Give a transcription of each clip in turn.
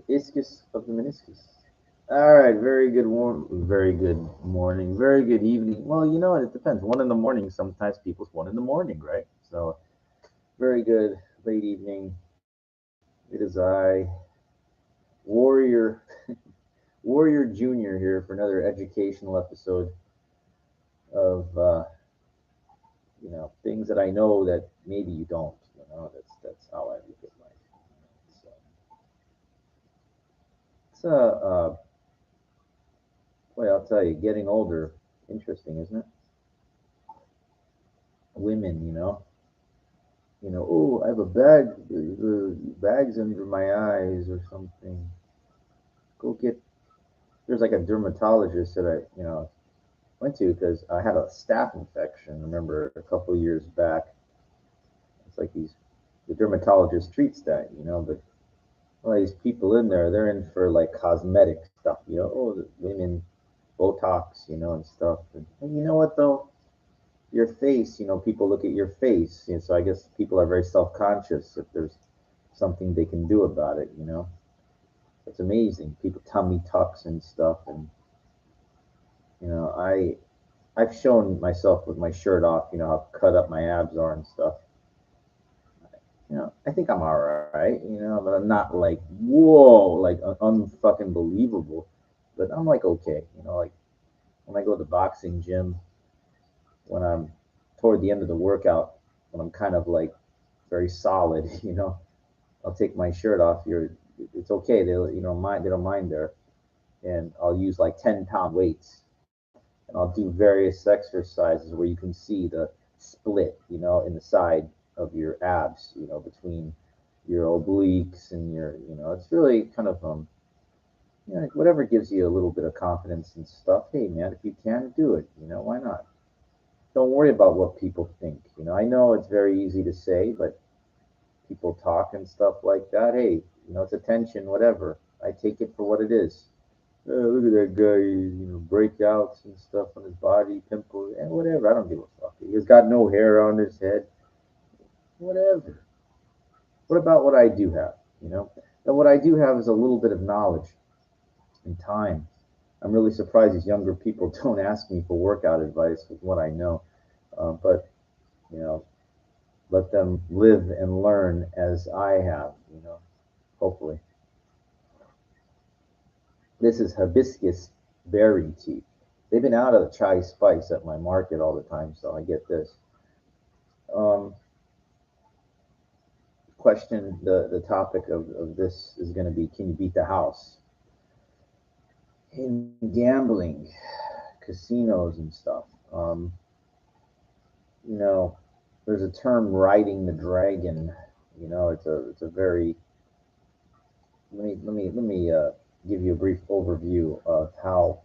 iscus of the meniscus. All right, very good morning, very good evening. Well, you know, it depends. One in the morning, sometimes people's one in the morning, right? So, very good late evening. It is I, Warrior, Warrior Junior here for another educational episode of things that I know that maybe you don't. That's how I look at life. So, it's boy, I'll tell you, getting older, interesting, isn't it? Women, oh, I have a bag, the bag's under my eyes or something. Go get. There's like a dermatologist that I went to because I had a staph infection. Remember a couple of years back. It's like the dermatologist treats that, but all these people in there, they're in for like cosmetic stuff, oh, the women, Botox, and stuff. And you know what though? Your face, people look at your face, so I guess people are very self-conscious if there's something they can do about it. It's amazing. People tummy tucks and stuff, and I've shown myself with my shirt off, how cut up my abs are and stuff. I think I'm all right, but I'm not like whoa, like unfucking believable, but I'm like okay, like when I go to the boxing gym, when I'm toward the end of the workout, when I'm kind of like very solid, I'll take my shirt off. It's okay. They don't mind there, and I'll use like 10-pound weights, and I'll do various exercises where you can see the split, in the side of your abs, between your obliques and it's really kind of like whatever gives you a little bit of confidence and stuff. Hey man, if you can do it, why not? Don't worry about what people think. I know it's very easy to say, but people talk and stuff like that. Hey, it's attention, whatever. I take it for what it is. Look at that guy, breakouts and stuff on his body, pimples, and whatever. I don't give a fuck. He's got no hair on his head, whatever. What about what I do have? And what I do have is a little bit of knowledge and time. I'm really surprised these younger people don't ask me for workout advice with what I know. But you know, let them live and learn as I have. Hopefully. This is hibiscus berry tea. They've been out of the chai spice at my market all the time, so I get this. Um, Question the topic of this is going to be, can you beat the house? In gambling, casinos and stuff. Um, you know, there's a term riding the dragon. It's a very let me give you a brief overview of how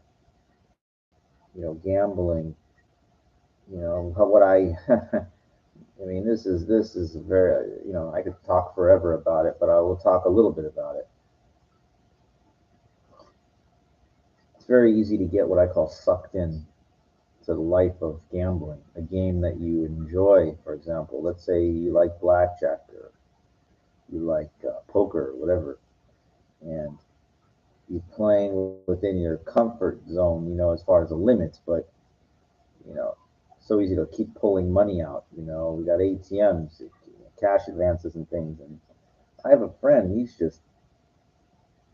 gambling. How what I I mean, this is very, I could talk forever about it, but I will talk a little bit about it. It's very easy to get what I call sucked in to the life of gambling, a game that you enjoy. For example, let's say you like blackjack or you like poker or whatever, and you're playing within your comfort zone, as far as the limits, but you know, so easy to keep pulling money out. We got ATMs, cash advances, and things. And I have a friend. He's just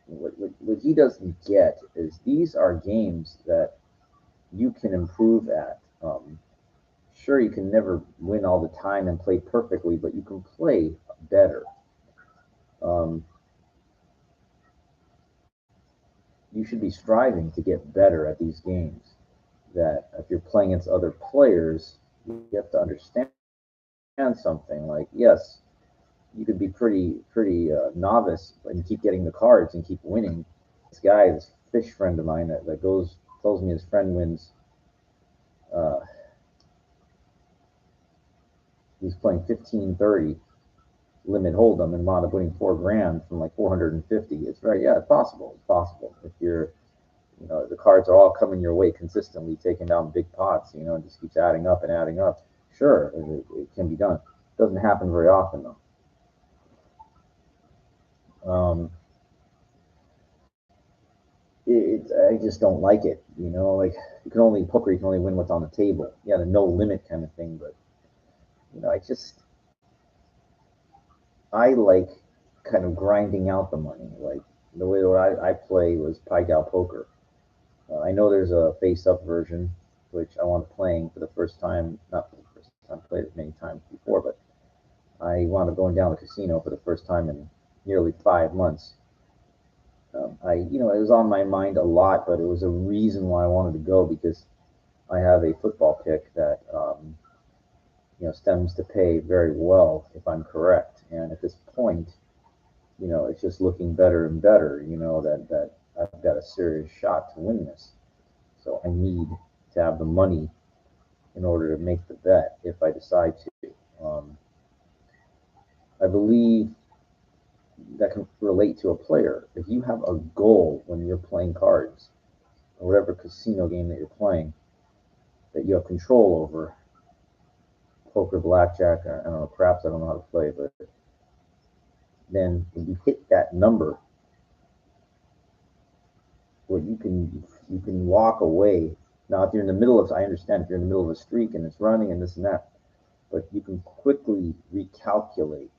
what he doesn't get is these are games that you can improve at. Sure, you can never win all the time and play perfectly, but you can play better. Um, you should be striving to get better at these games. That if you're playing against other players, you have to understand something. Like, yes, you could be pretty novice and keep getting the cards and keep winning. This guy, this fish friend of mine that goes tells me his friend wins. Uh, he's playing 15-30 limit hold'em and wound up winning 4 grand from like 450. It's very it's possible. It's possible if you're the cards are all coming your way consistently, taking down big pots. And just keeps adding up and adding up. Sure, it can be done. It doesn't happen very often though. Um, I just don't like it. You know, like poker, you can only win what's on the table. Yeah, the no limit kind of thing. But I like kind of grinding out the money. Like the way that I play was Pai Gow poker. I know there's a face-up version, which I wanted playing for the first time. Not for the first time, played it many times before, but I wound up going down to the casino for the first time in nearly 5 months. It was on my mind a lot, but it was a reason why I wanted to go because I have a football pick that stems to pay very well if I'm correct. And at this point, it's just looking better and better. That I've got a serious shot to win this. So I need to have the money in order to make the bet if I decide to. I believe that can relate to a player. If you have a goal when you're playing cards, or whatever casino game that you're playing, that you have control over, poker, blackjack, I don't know, craps, I don't know how to play, but then when you hit that number, well, you can walk away. Now, if you're in the middle of, I understand if you're in the middle of a streak and it's running and this and that, but you can quickly recalculate.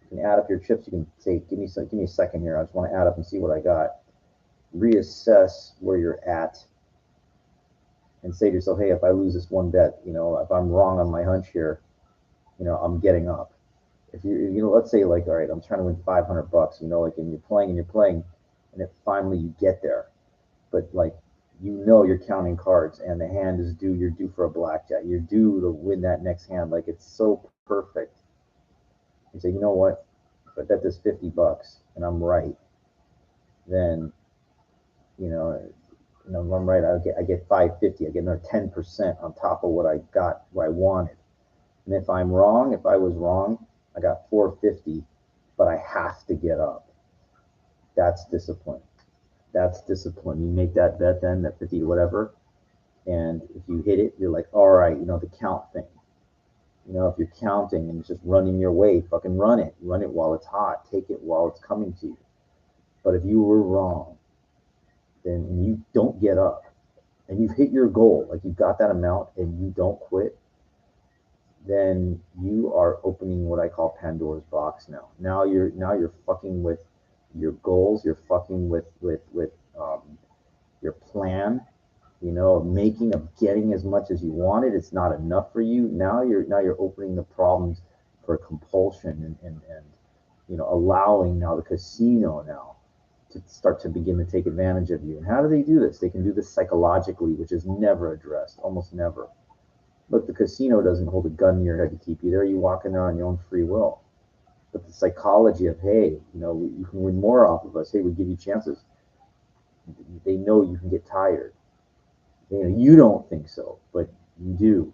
You can add up your chips. You can say, give me a second here. I just want to add up and see what I got. Reassess where you're at, and say to yourself, hey, if I lose this one bet, if I'm wrong on my hunch here, I'm getting up. If let's say like, all right, I'm trying to win $500, like, and you're playing, and it finally you get there, but like, you're counting cards, and the hand is due. You're due for a blackjack. You're due to win that next hand. Like, it's so perfect. You say, you know what? If I bet this $50 and I'm right, then if I'm right, I get 550. I get another 10% on top of what I got, what I wanted. And if I'm wrong, if I was wrong, I got 450, but I have to get up. That's discipline. That's discipline. You make that bet then, that 50 or whatever, and if you hit it, you're like, all right, the count thing. If you're counting and it's just running your way, fucking run it. Run it while it's hot. Take it while it's coming to you. But if you were wrong, then you don't get up and you've hit your goal, like you've got that amount and you don't quit, then you are opening what I call Pandora's box now. Now you're fucking with your goals. You're fucking with your plan. Of getting as much as you wanted. It's not enough for you. Now you're opening the problems for compulsion and allowing now the casino now to start to begin to take advantage of you. And how do they do this? They can do this psychologically, which is never addressed, almost never. Look, the casino doesn't hold a gun to your head to keep you there. You walk in there on your own free will. But the psychology of, hey, you can win more off of us. Hey, we give you chances. They know you can get tired. You don't think so, but you do.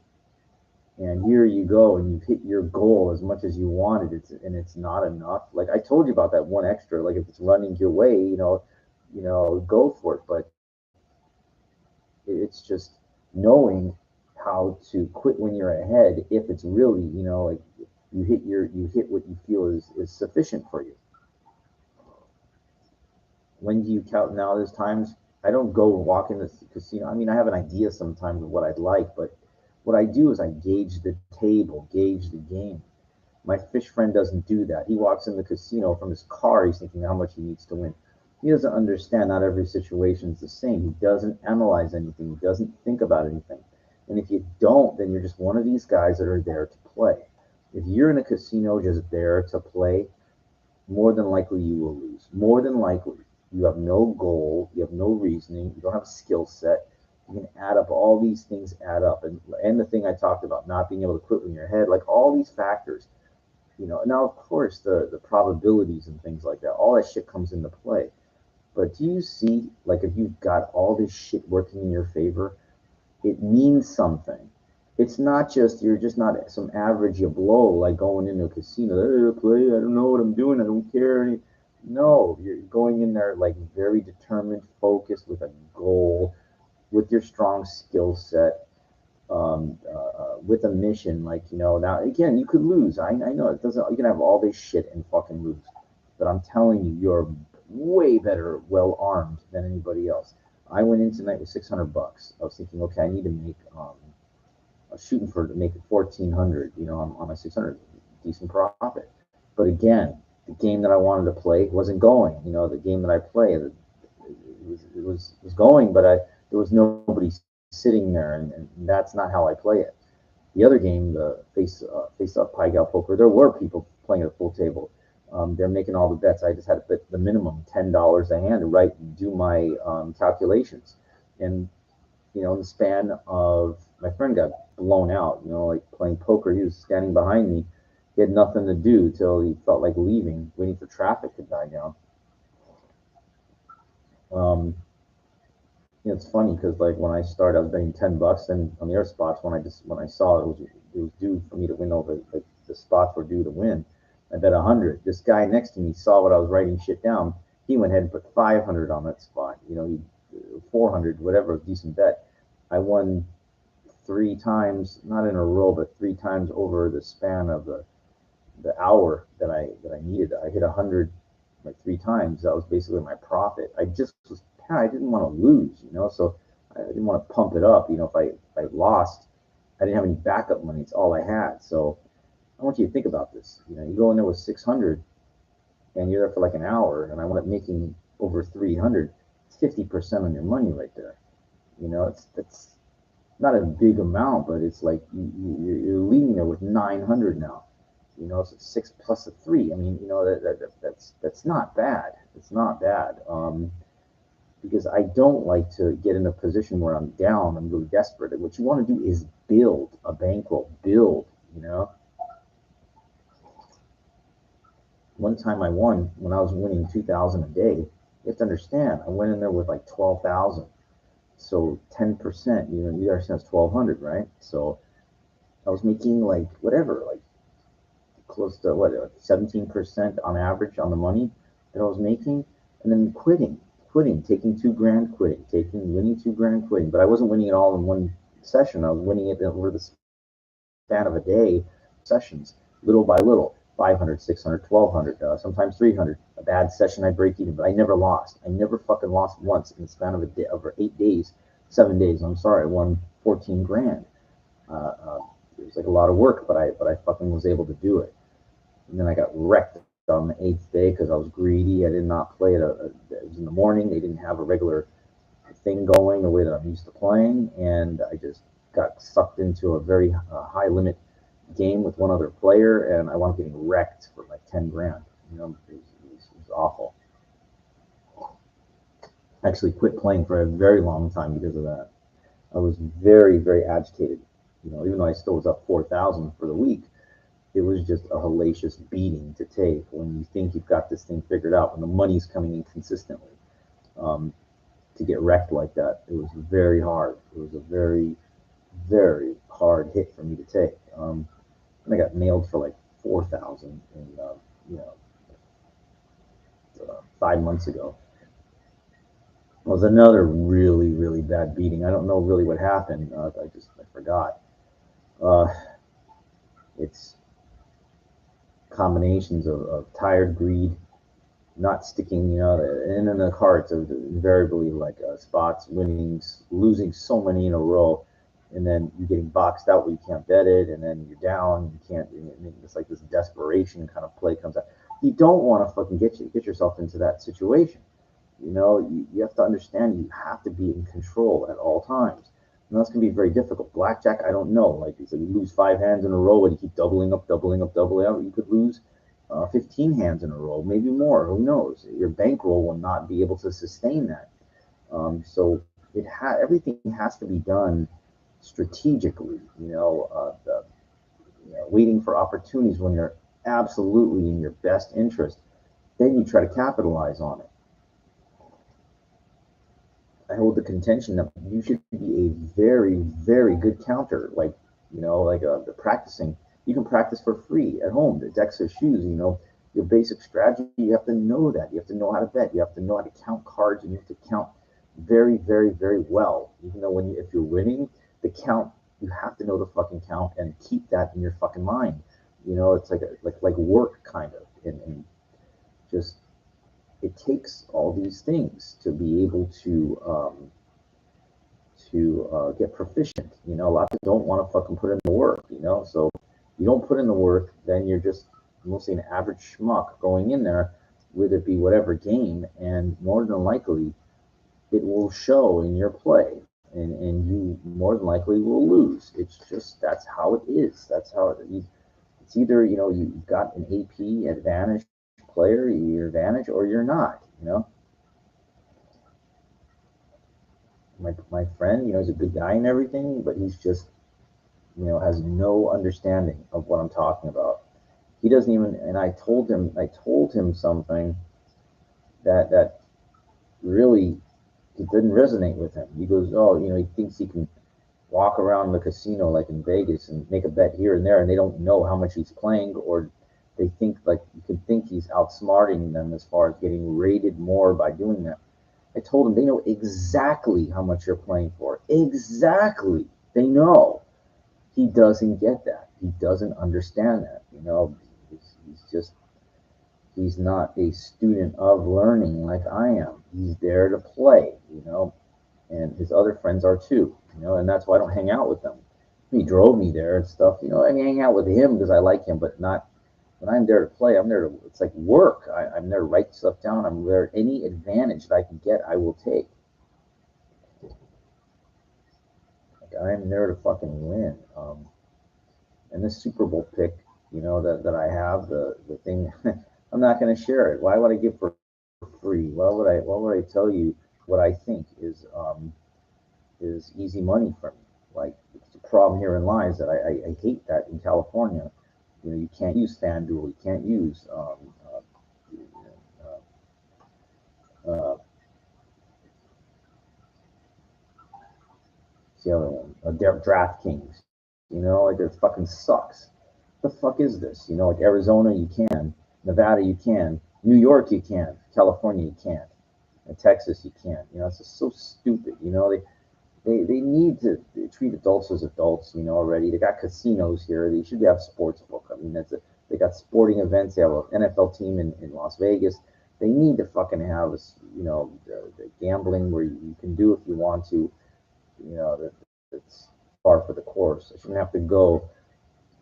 And here you go, and you've hit your goal as much as you wanted. It's not enough. Like I told you about that one extra. Like if it's running your way, go for it. But it's just knowing how to quit when you're ahead. If it's really, like you hit what you feel is sufficient for you. When do you count? Now there's times I don't go walk in the casino. I mean, I have an idea sometimes of what I'd like, but what I do is I gauge the table, gauge the game. My fish friend doesn't do that. He walks in the casino from his car. He's thinking how much he needs to win. He doesn't understand not every situation is the same. He doesn't analyze anything. He doesn't think about anything. And if you don't, then you're just one of these guys that are there to play. If you're in a casino just there to play, more than likely you will lose. More than likely. You have no goal, you have no reasoning, you don't have a skill set. You can add up all these things, add up, and the thing I talked about, not being able to quit when you're ahead, like all these factors. Now of course the probabilities and things like that, all that shit comes into play. But do you see, like, if you've got all this shit working in your favor, it means something. It's not just, you're just not some average you blow, like going into a casino, hey, play, I don't know what I'm doing, I don't care. No, you're going in there like very determined, focused, with a goal, with your strong skill set, with a mission. Like, now again, you could lose. I know it doesn't. You can have all this shit and fucking lose, but I'm telling you, way better, well armed than anybody else. I went in tonight with $600. I was thinking, okay, I need to make I was shooting for to make it 1,400. You know, on my 600, decent profit. But again, the game that I wanted to play wasn't going. You know, the game that I play, it was going, but there was nobody sitting there, and that's not how I play it. The other game, the face up Pai Gow poker, there were people playing at a full table. They're making all the bets. I just had to bet the minimum $10 a hand to do my calculations, and in the span of my friend got blown out. Like playing poker, he was standing behind me. He had nothing to do till he felt like leaving, waiting for traffic to die down. Um, it's funny because like when I started, I was betting $10, and on the other spots when I saw it was due for me to win over the spots were due to win. I bet 100. This guy next to me saw what I was writing shit down. He went ahead and put 500 on that spot. He 400, whatever, a decent bet. I won three times, not in a row, but three times over the span of the hour that I needed. I hit 100 like three times. That was basically my profit. I didn't want to lose. So I didn't want to pump it up. If I lost, I didn't have any backup money. It's all I had. So I want you to think about this. You go in there with 600, and you're there for like an hour, and I wound up making over 300. It's 50% on your money right there. That's not a big amount, but it's like you're leaving there with 900 now. So six plus a three. I mean, that's not bad. It's not bad. Because I don't like to get in a position where I'm down. I'm really desperate. And what you want to do is build a bankroll. Build. One time I won when I was winning 2,000 a day. You have to understand. I went in there with like 12,000. So 10%. You understand it's 1,200, right? So I was making like whatever, like close to 17% on average on the money that I was making, and then quitting, taking 2 grand, winning 2 grand, quitting. But I wasn't winning it all in one session. I was winning it over the span of a day, sessions, little by little, 500, 600, 1,200, sometimes 300. A bad session, I break even, but I never lost. I never fucking lost once in the span of a day, over 8 days, 7 days. I'm sorry, I won 14 grand. It was like a lot of work, but I fucking was able to do it. And then I got wrecked on the 8th day because I was greedy. I did not play it. It was in the morning. They didn't have a regular thing going the way that I'm used to playing, and I just got sucked into a very high limit game with one other player, and I wound up getting wrecked for like 10 grand. It was awful. I actually quit playing for a very long time because of that. I was very, very agitated. Even though I still was up 4,000 for the week, it was just a hellacious beating to take when you think you've got this thing figured out, when the money's coming in consistently. To get wrecked like that, it was very hard. It was a very, very hard hit for me to take. And I got nailed for like 4,000 in, you know, 5 months ago. It was another really, really bad beating. I don't know really what happened. I forgot. Uh, it's combinations of tired greed, not sticking, and then the cards are invariably like spots, winnings, losing so many in a row, and then you're getting boxed out where you can't bet it, and then you're down, you can't. It's like this desperation kind of play comes out. You don't want to fucking get yourself into that situation. You have to understand you have to be in control at all times. And that's going to be very difficult. Blackjack, I don't know. Like you said, you lose 5 hands in a row and you keep doubling up, doubling up, doubling up. You could lose 15 hands in a row, maybe more. Who knows? Your bankroll will not be able to sustain that. So everything has to be done strategically. Waiting for opportunities when you're absolutely in your best interest. Then you try to capitalize on it. I hold the contention that you should be a very, very good counter. The practicing. You can practice for free at home. The decks of shoes. Your basic strategy. You have to know that. You have to know how to bet. You have to know how to count cards, and you have to count very, very, very well. Even though if you're winning, the count, you have to know the fucking count and keep that in your fucking mind. It's like work kind of, and just it takes all these things to be able to get proficient. You know, a lot of people don't want to fucking put in the work. You know, so you don't put in the work, then you're just mostly an average schmuck going in there, whether it be whatever game, and more than likely it will show in your play, and you more than likely will lose. It's just that's how it is. That's how it's either you've got an AP advantage player, you're advantage, or you're not. You know, my friend, he's a good guy and everything, but he's just has no understanding of what I'm talking about. He doesn't even. And I told him something that really it didn't resonate with him. He goes, oh, he thinks he can walk around the casino like in Vegas and make a bet here and there, and they don't know how much he's playing, or they think like you can think he's outsmarting them as far as getting rated more by doing that. I told him they know exactly how much you're playing for. Exactly. They know. He doesn't get that. He doesn't understand that. He's not a student of learning like I am. He's there to play, and his other friends are too, and that's why I don't hang out with them. He drove me there and stuff, I hang out with him because I like him, but not when I'm there to play. I'm there to, it's like work. I'm there to write stuff down. I'm there, any advantage that I can get, I will take. Like, I'm there to fucking win. And this Super Bowl pick, that I have, the thing, I'm not going to share it. Why would I give for free? Why would I tell you what I think is easy money for me? Like, the problem herein lies that I hate that in California, you can't use FanDuel, you can't use uh, the other one, DraftKings. Like, it fucking sucks. The fuck is this? Like, Arizona you can, Nevada you can, New York you can, California you can't, and Texas you can't. It's just so stupid. They need to treat adults as adults, already. They got casinos here. They should have sports book. I mean, they got sporting events. They have an NFL team in Las Vegas. They need to fucking have, the gambling where you can do if you want to, that's far for the course. I shouldn't have to go,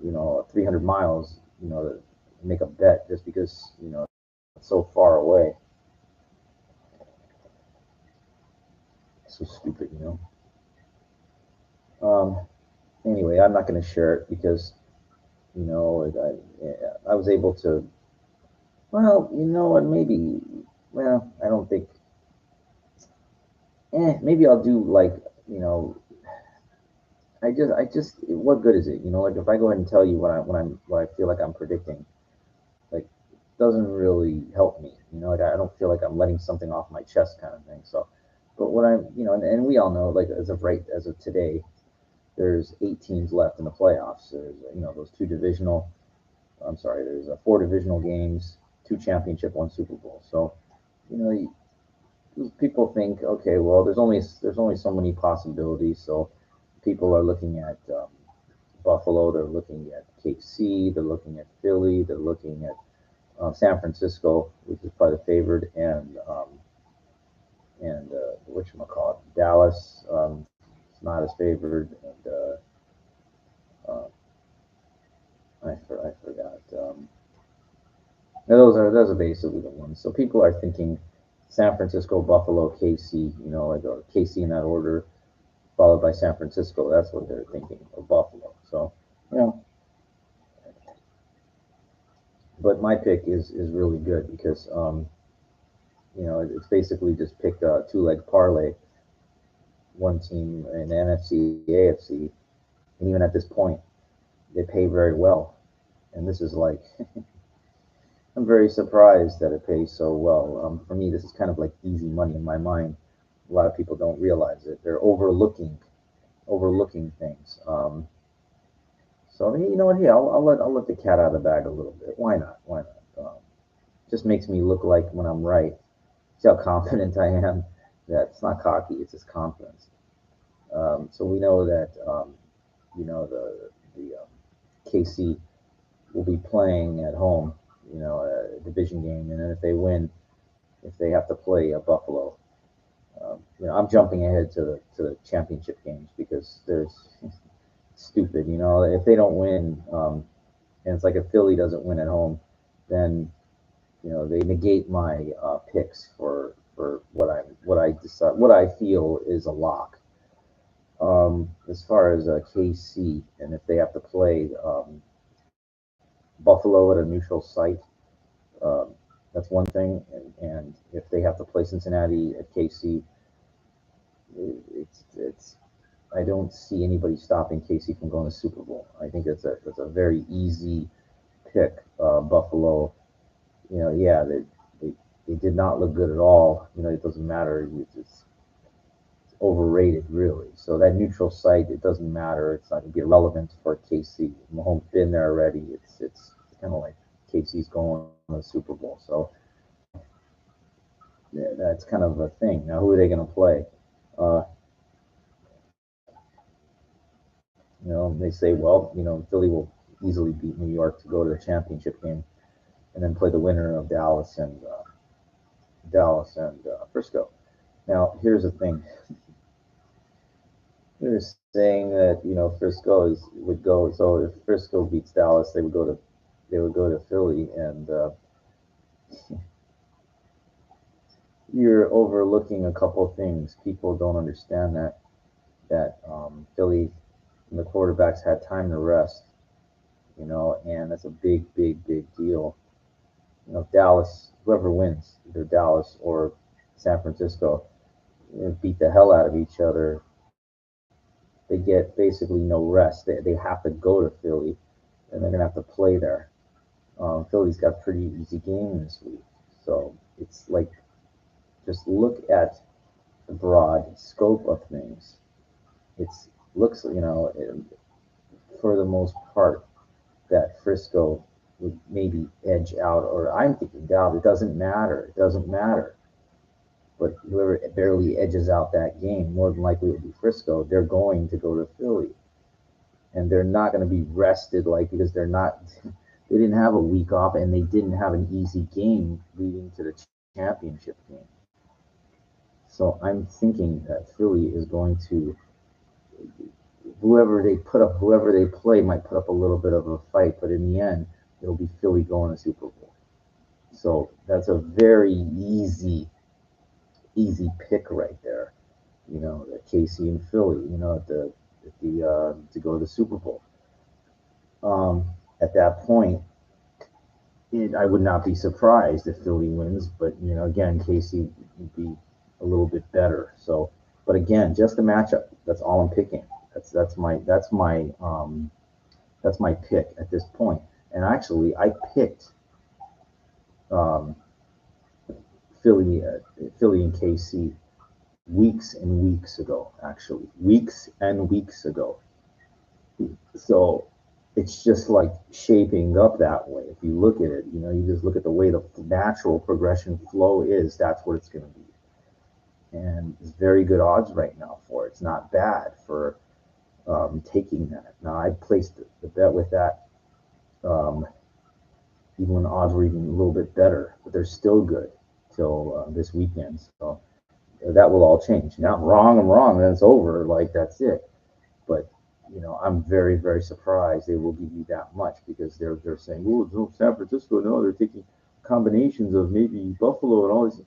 300 miles, to make a bet just because, it's so far away. It's so stupid. Anyway, I'm not going to share it because, I was able to, well, what, maybe, well, I don't think, maybe I'll do like, you know, what good is it? Like, if I go ahead and tell you what I feel like I'm predicting, like, doesn't really help me. Like, I don't feel like I'm letting something off my chest kind of thing. So, but what and we all know, like, as of today, there's 8 teams left in the playoffs. There's, those two divisional. I'm sorry, there's 4 divisional games, 2 championship, 1 Super Bowl. So, you know, people think, okay, well, there's only so many possibilities. So, people are looking at Buffalo. They're looking at KC. They're looking at Philly. They're looking at San Francisco, which is probably the favorite, and whatchamacallit, Dallas. It's not as favored, and I forgot. Those are basically the ones. So people are thinking San Francisco, Buffalo, KC. Like, or KC in that order, followed by San Francisco. That's what they're thinking, or Buffalo. So, you know, but my pick is really good because it's basically just pick a 2-leg parlay, one team in NFC, AFC, and even at this point, they pay very well. And this is like, I'm very surprised that it pays so well. For me, this is kind of like easy money in my mind. A lot of people don't realize it. They're overlooking things. So, you know what? Hey, I'll let the cat out of the bag a little bit. Why not? Why not? Just makes me look like when I'm right. See how confident I am. That it's not cocky. It's just confidence. So we know that the KC will be playing at home. A division game, and then if they win, if they have to play a Buffalo. I'm jumping ahead to the championship games because there's stupid. If they don't win, and it's like if Philly doesn't win at home, then they negate my picks for what I feel is a lock. As far as KC, and if they have to play Buffalo at a neutral site, um, that's one thing. And if they have to play Cincinnati at KC, it's I don't see anybody stopping KC from going to Super Bowl. I think it's a very easy pick. Buffalo, yeah, they did not look good at all. It doesn't matter. It's overrated, really. So that neutral site, it doesn't matter. It's not going to be relevant for KC. Mahomes been there already. It's kind of like KC's going to the Super Bowl. So yeah, that's kind of a thing. Now, who are they going to play? Uh, they say, well, Philly will easily beat New York to go to the championship game, and then play the winner of Dallas and Frisco. Now, here's the thing. They're saying that Frisco would go. So if Frisco beats Dallas, they would go to Philly, and you're overlooking a couple things. People don't understand that Philly and the quarterbacks had time to rest, and that's a big, big, big deal. Dallas, whoever wins, either Dallas or San Francisco, beat the hell out of each other. They get basically no rest. They have to go to Philly, and they're gonna have to play there. Philly's got a pretty easy game this week, so it's like just look at the broad scope of things. It's looks for the most part that Frisco would maybe edge out, or I'm thinking down. It doesn't matter. It doesn't matter. But whoever barely edges out that game, more than likely it will be Frisco. They're going to go to Philly, and they're not going to be rested because they're not. They didn't have a week off, and they didn't have an easy game leading to the championship game. So I'm thinking that Philly is going to whoever they play might put up a little bit of a fight, but in the end, it'll be Philly going to Super Bowl. So that's a very easy pick right there. The KC and Philly. To go to the Super Bowl. At that point, I would not be surprised if Philly wins, but again, KC would be a little bit better. So, but again, just a matchup. That's all I'm picking. That's my pick at this point. And actually, I picked um, Philly and KC weeks and weeks ago. Actually, weeks and weeks ago. So it's just like shaping up that way. If you look at it, you just look at the way the natural progression flow is. That's what it's going to be, and it's very good odds right now for it. It's not bad for taking that. Now I placed the bet with that, even when the odds were even a little bit better, but they're still good till this weekend. So that will all change. Now I'm wrong, and it's over. Like that's it. But I'm very, very surprised they will give you that much because they're saying, oh, no, San Francisco, no, they're taking combinations of maybe Buffalo and all this.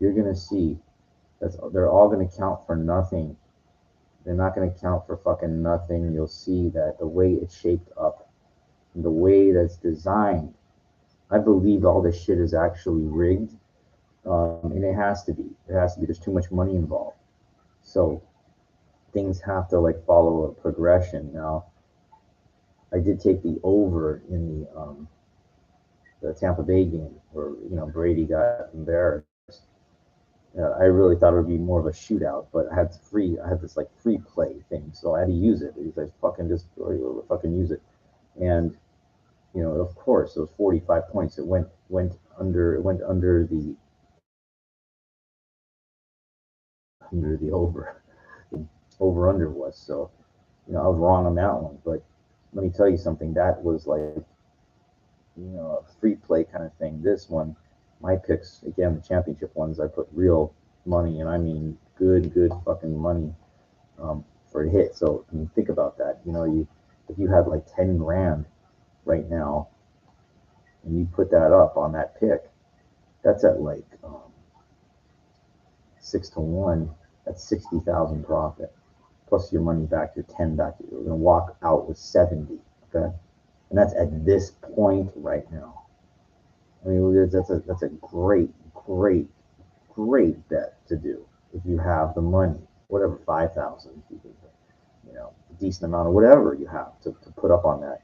You're gonna see they're all gonna count for nothing. They're not gonna count for fucking nothing. You'll see that the way it's shaped up, and the way that's designed. I believe all this shit is actually rigged, and it has to be. It has to be. There's too much money involved, so things have to follow a progression. Now, I did take the over in the Tampa Bay game where Brady got embarrassed. I really thought it would be more of a shootout, but I had this free play thing, so I had to use it because I fucking use it, and of course those 45 points it went under the over under was. So I was wrong on that one, but let me tell you something. That was a free play kind of thing. This one my picks, again, the championship ones, I put real money, and I mean good fucking money, for a hit. So I mean, think about that. You know, if you had like 10 grand right now, and you put that up on that pick, that's at like 6 to 1. That's 60,000 profit plus your money back, your 10 back. You're gonna walk out with 70. Okay, and that's at this point right now. I mean, that's a great bet to do if you have the money, whatever 5,000, you know, a decent amount of whatever you have to put up on that.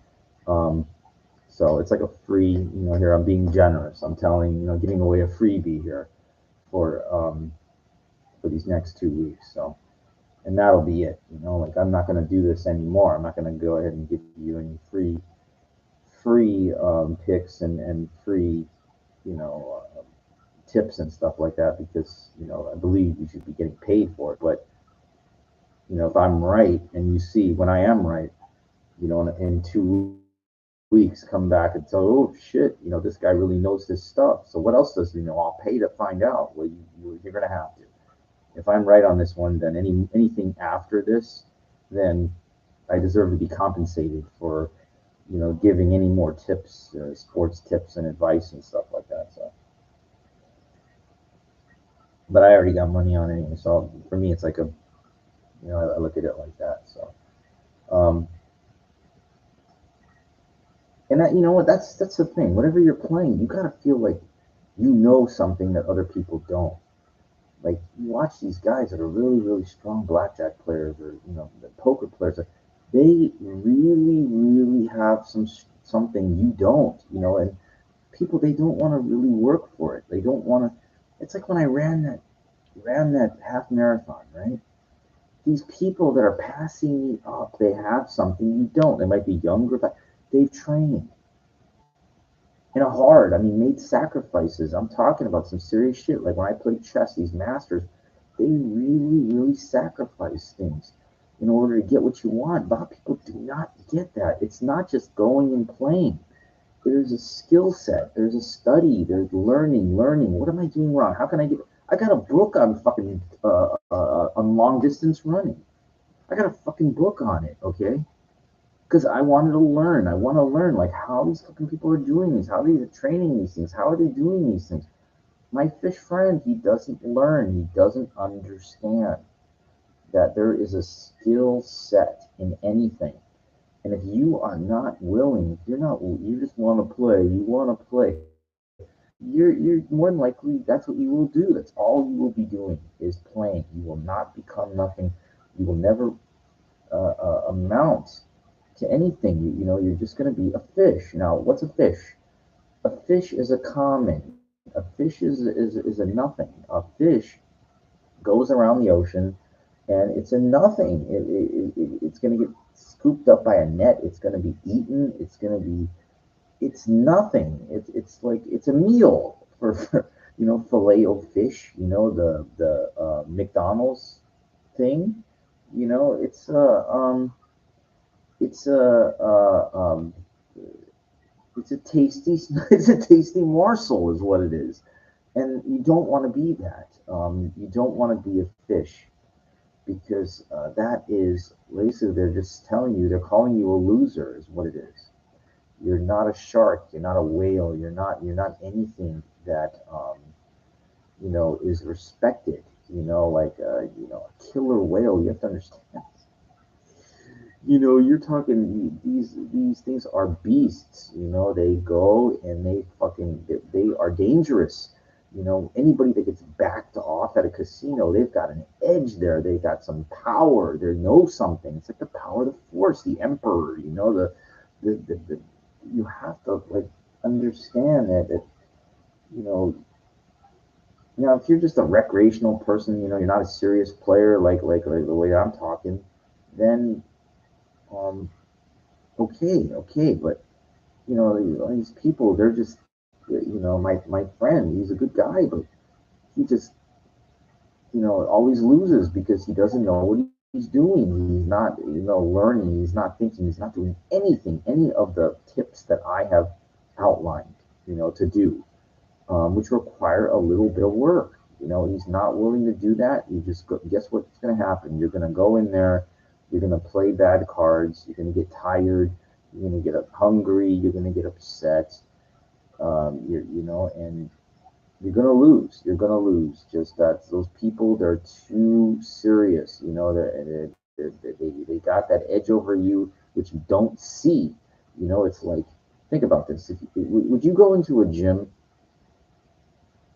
So it's like a free, you know, here I'm being generous. I'm telling, you know, giving away a freebie here for these next 2 weeks. So, and that'll be it. You know, like I'm not going to do this anymore. I'm not going to go ahead and give you any free picks and free, you know, tips and stuff like that, because you know I believe you should be getting paid for it. But you know, if I'm right and you see when I am right, you know, in 2 weeks come back and say, oh shit, you know, this guy really knows his stuff. So what else does he know? I'll pay to find out. Well, you're gonna have to. If I'm right on this one, then anything after this, then I deserve to be compensated for, you know, giving any more tips, sports tips and advice and stuff like that. So, but I already got money on it anyway. So for me, it's like a, you know, I look at it like that. So, um, and that, you know what, that's the thing. Whatever you're playing, you gotta feel like you know something that other people don't. Like you watch these guys that are really strong blackjack players, or you know, the poker players. They really have something you don't. You know, and people, they don't want to really work for it. They don't want to. It's like when I ran that half marathon, right? These people that are passing me up, they have something you don't. They might be younger, but they've trained in a hard. I mean, made sacrifices. I'm talking about some serious shit. Like when I played chess, these masters, they really sacrifice things in order to get what you want. A lot of people do not get that. It's not just going and playing. There's a skill set. There's a study. There's learning. What am I doing wrong? How can I get? I got a book on fucking on long distance running. I got a fucking book on it. Okay, because I wanted to learn. I want to learn like how these fucking people are doing this, how they're training these things, how are they doing these things. My fish friend, he doesn't learn. He doesn't understand that there is a skill set in anything. And if you are not willing, if you're not, you just want to play, you want to play, you're more than likely that's what you will do. That's all you will be doing is playing. You will not become nothing. You will never amount to anything. You know, you're just going to be a fish. Now, what's a fish? A fish is a common. A fish is a nothing. A fish goes around the ocean, and it's a nothing. It's going to get scooped up by a net. It's going to be eaten. It's going to be. It's nothing. It's like it's a meal for you know, filet o fish. You know, the McDonald's thing. You know, it's a it's a tasty it's a tasty morsel is what it is, and you don't want to be that. You don't want to be a fish, because that is basically, they're just telling you, they're calling you a loser is what it is. You're not a shark, you're not a whale, you're not anything that you know, is respected. You know, like you know, a killer whale, you have to understand, you know, you're talking, these things are beasts. You know, they go and they are dangerous. You know, anybody that gets backed off at a casino, they've got an edge there. They've got some power. They know something. It's like the power of the force, the emperor. You know, the you have to like understand that you know, if you're just a recreational person, you know, you're not a serious player like the way I'm talking, then um okay, but you know, these people, they're just, you know, my friend, he's a good guy, but he just, you know, always loses because he doesn't know what he's doing. He's not, you know, learning. He's not thinking. He's not doing anything. Any of the tips that I have outlined, you know, to do. which require a little bit of work. You know, he's not willing to do that. You just go, guess what's going to happen? You're going to go in there, you're going to play bad cards, you're going to get tired, you're going to get hungry, you're going to get upset, you know, and you're going to lose. You're going to lose. Just that those people, they're too serious. You know, they got that edge over you, which you don't see. You know, it's like, think about this. Would you go into a gym,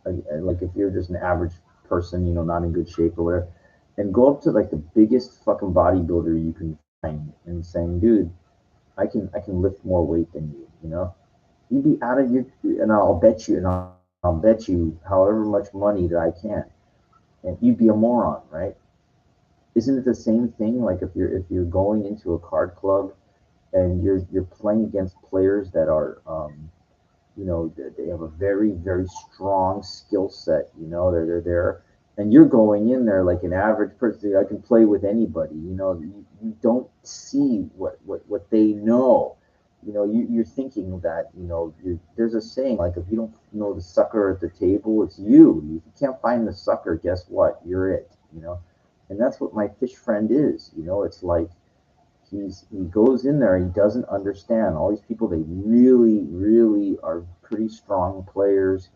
like if you're just an average person, you know, not in good shape or whatever, and go up to like the biggest fucking bodybuilder you can find and saying, dude, I can lift more weight than you, you know? You'd be out of your, and I'll bet you however much money that I can, and you'd be a moron, right? Isn't it the same thing? Like if you're going into a card club and you're playing against players that are, you know, they have a very very strong skill set. You know, they're there, and you're going in there like an average person. I can play with anybody. You know, you don't see what they know. You know, you're thinking that, you know, there's a saying like, if you don't know the sucker at the table, it's you. If you can't find the sucker, guess what? You're it. You know, and that's what my fish friend is. You know, it's like he goes in there, he doesn't understand all these people. They really are pretty strong players.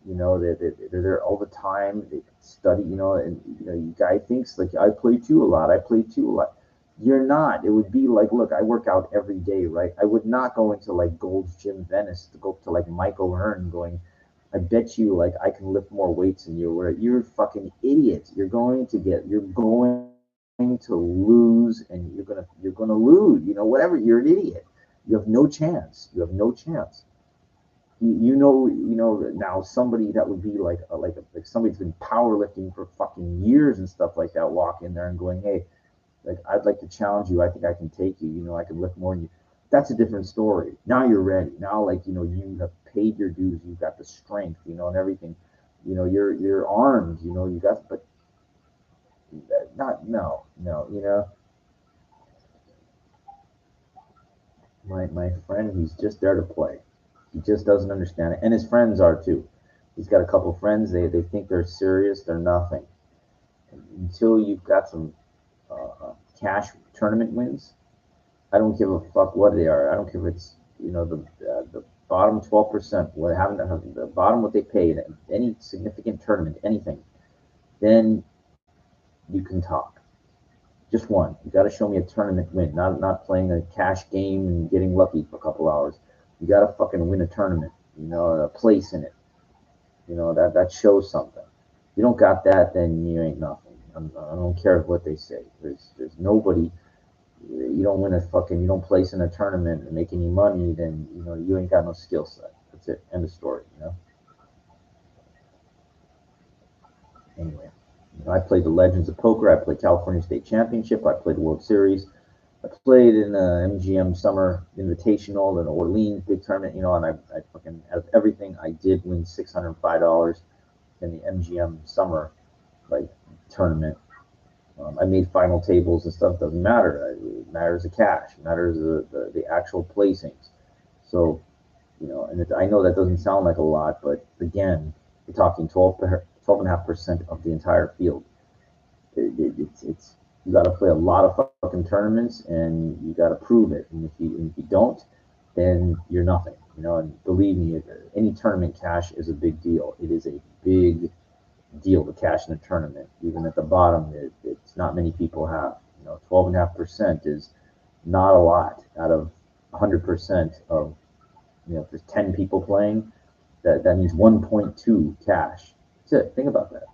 You know, they're there all the time. They study, you know, and you know, you guy thinks like, I play too a lot, I play too a lot. You're not. It would be like, look, I work out every day, right? I would not go into like Gold's Gym Venice to go up to like Michael Hearn going, I bet you like I can lift more weights than you. Where you're a fucking idiot. You're going to lose, and you're gonna lose. You know, whatever. You're an idiot. You have no chance. You have no chance. You know now somebody that would be like somebody that's been powerlifting for fucking years and stuff like that, walk in there and going, hey, like, I'd like to challenge you. I think I can take you. You know, I can lift more than you. That's a different story. Now you're ready. Now, like, you know, you have paid your dues. You've got the strength, you know, and everything. You know, you're armed. You know, you got, but not no. You know, my friend, he's just there to play. He just doesn't understand it, and his friends are too. He's got a couple friends. They think they're serious. They're nothing until you've got some cash tournament wins. I don't give a fuck what they are. I don't care if it's, you know, the bottom 12%, what haven't the bottom what they paid, any significant tournament, anything. Then you can talk. Just one. You got to show me a tournament win, not playing a cash game and getting lucky for a couple hours. You got to fucking win a tournament. You know, a place in it. You know, that shows something. If you don't got that, then you ain't nothing. I don't care what they say. There's nobody. You don't win a fucking, you don't place in a tournament and make any money, then, you know, you ain't got no skill set. That's it. End of story. You know. Anyway, you know, I played the Legends of Poker. I played California State Championship. I played the World Series. I played in the MGM Summer Invitational in Orleans big tournament. You know, and I fucking, out of everything, I did win $605 in the MGM Summer, like, tournament. I made final tables and stuff. Doesn't matter. It matters the cash. It matters the actual placings. So, you know, and I know that doesn't sound like a lot, but again, we're talking 12.5% of the entire field. It's you got to play a lot of fucking tournaments, and you got to prove it. And if you don't, then you're nothing. You know, and believe me, any tournament cash is a big deal. It is a big deal to cash in a tournament. Even at the bottom, it's not many people have. You know, 12.5% is not a lot out of 100% of, you know, if there's 10 people playing, that means 1.2 cash. That's it. Think about that.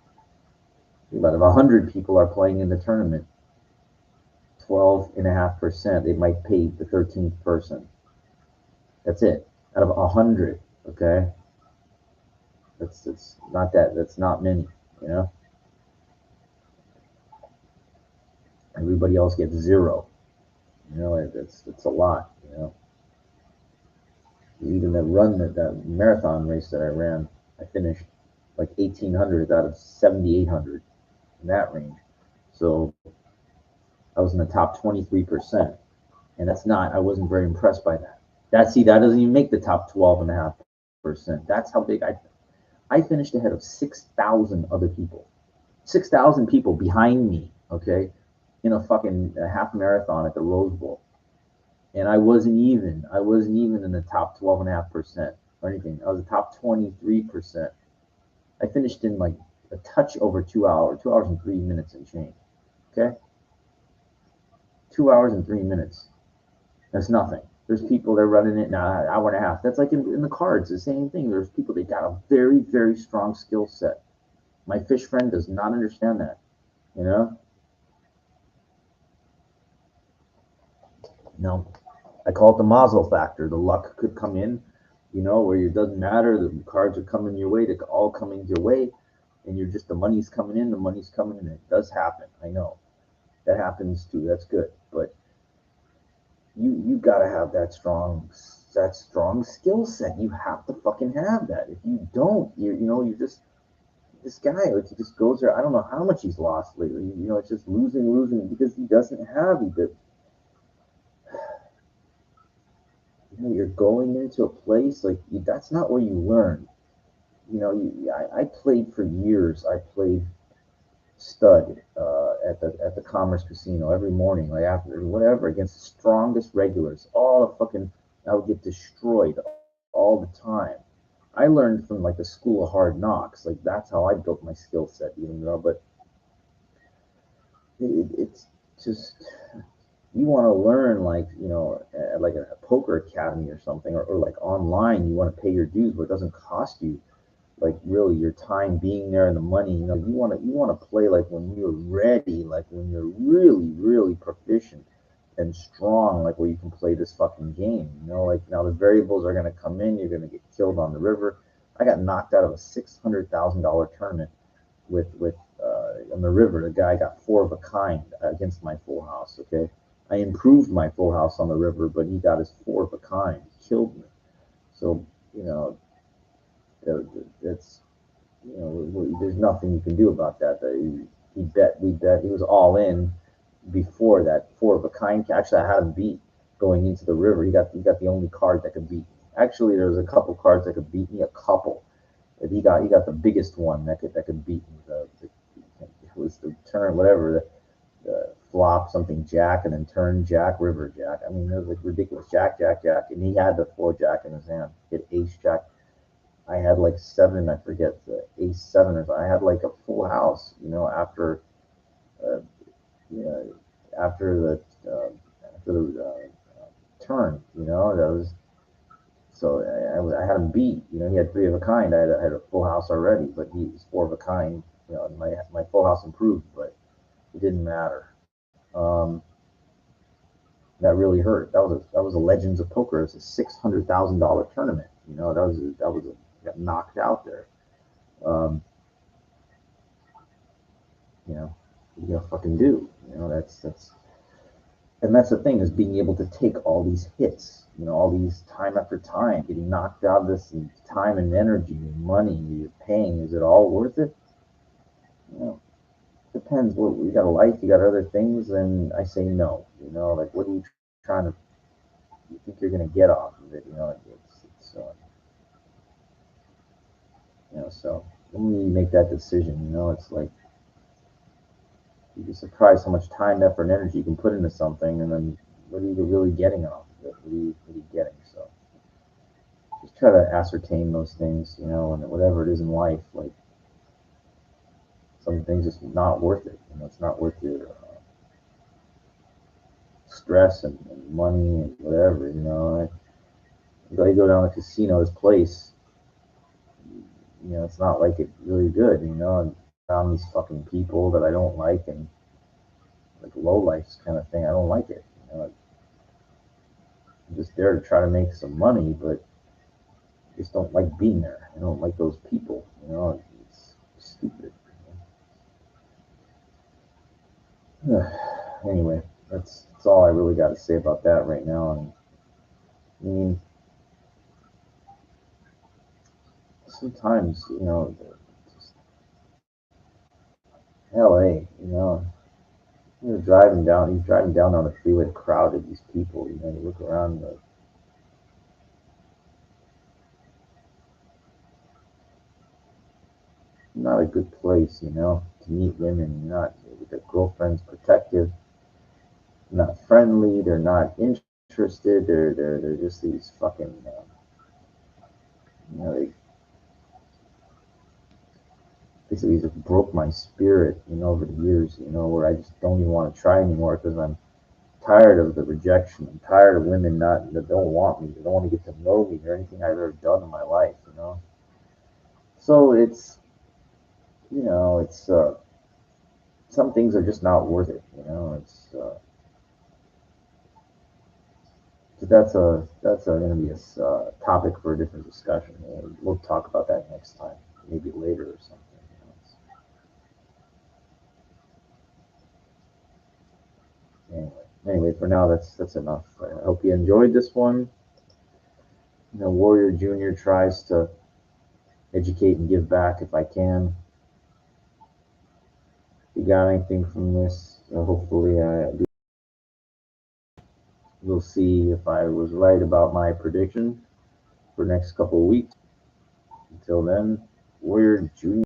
Think about it. If 100 people are playing in the tournament, 12.5%, they might pay the 13th person. That's it. Out of 100, okay? That's not that. That's not many. You know. Everybody else gets zero. You know, it's a lot. You know, even that marathon race that I ran, I finished like 1,800 out of 7,800 in that range. So I was in the top 23%, and that's not. I wasn't very impressed by that. That doesn't even make the top 12.5%. That's how big I finished ahead of 6,000 other people. 6,000 people behind me, okay, in a fucking half marathon at the Rose Bowl. And I wasn't even in the top 12.5% or anything. I was the top 23%. I finished in like a touch over 2 hours, 2 hours and 3 minutes and change. Okay? 2 hours and 3 minutes. That's nothing. There's people that are running it now an hour and a half. That's like in the cards, the same thing. There's people that got a very, very strong skill set. My fish friend does not understand that. You know? No. I call it the Mazel factor. The luck could come in, where it doesn't matter. The cards are coming your way. They're all coming your way. And you're just, the money's coming in. The money's coming in. It does happen. I know. That happens too. That's good. But you gotta have that strong skill set. You have to fucking have that. If you don't, you're just this guy. Like, he just goes there. I don't know how much he's lost lately. It's just losing because he doesn't have. You're going into a place like that's not where you learn. I played for years. I played stud at the Commerce Casino every morning, like after whatever, against the strongest regulars. All the fucking I would get destroyed all the time. I learned from like the school of hard knocks. Like that's how I built my skill set, But it's just you want to learn like at like a poker academy or something, or like online. You want to pay your dues, but it doesn't cost you like really your time being there and the money. You want to play like when you're ready, like when you're really really proficient and strong, like where you can play this fucking game. Like now the variables are going to come in. You're going to get killed on the river. I got knocked out of a $600,000 tournament with on the river. The guy got four of a kind against my full house. Okay, I improved my full house on the river, but he got his four of a kind. He killed me. So you know it's there's nothing you can do about that. We bet he was all in before that four of a kind. Actually, I had him beat going into the river. He got the only card that could beat me. Actually, there was a couple cards that could beat me. A couple. But he got the biggest one that could beat me. It was the turn whatever the flop something jack and then turn jack river jack. I mean, it was like ridiculous. Jack jack jack, and he had the four jack in his hand. He had ace jack. I had like seven. I forget the ace seven or something. I had like a full house. Uh, you know, after the turn. That was so I had him beat. He had three of a kind. I had a full house already, but he was four of a kind. My full house improved, but it didn't matter. Um, that really hurt. That was a Legends of Poker. It was a $600,000 tournament. Got knocked out there. Um, what you gonna fucking do? That's the thing, is being able to take all these hits, all these time after time, getting knocked out of this, and time and energy and money you're paying. Is it all worth it? You know, Depends. What you got a life, you got other things, and I say no. Like what are you trying to? You think you're gonna get off of it? So when you make that decision, it's like you'd be surprised how much time, effort, and energy you can put into something, and then what are you really getting off of it? What are you getting? So just try to ascertain those things, and whatever it is in life, like some things just not worth it. It's not worth your stress and money and whatever. I go down to the casino, this place, it's not like it's really good. And around these fucking people that I don't like, and like low life kind of thing. I don't like it. I'm just there to try to make some money, but I just don't like being there. I don't like those people. It's stupid. Anyway, that's all I really got to say about that right now. And I mean, sometimes just L.A. He's driving down on the freeway, crowded. These people. You look around. not a good place, to meet women. You're not, the girlfriend's protective, not friendly. They're not interested. They're just these fucking, they basically just broke my spirit, over the years, where I just don't even want to try anymore because I'm tired of the rejection. I'm tired of women not that don't want me. They don't want to get to know me or anything I've ever done in my life. So it's some things are just not worth it. It's so that's going to be a topic for a different discussion. We'll talk about that next time, maybe later or something. Anyway, for now that's enough. I hope you enjoyed this one. Warrior Junior tries to educate and give back if I can. If you got anything from this, hopefully we'll see if I was right about my prediction for next couple of weeks. Until then, Warrior Junior.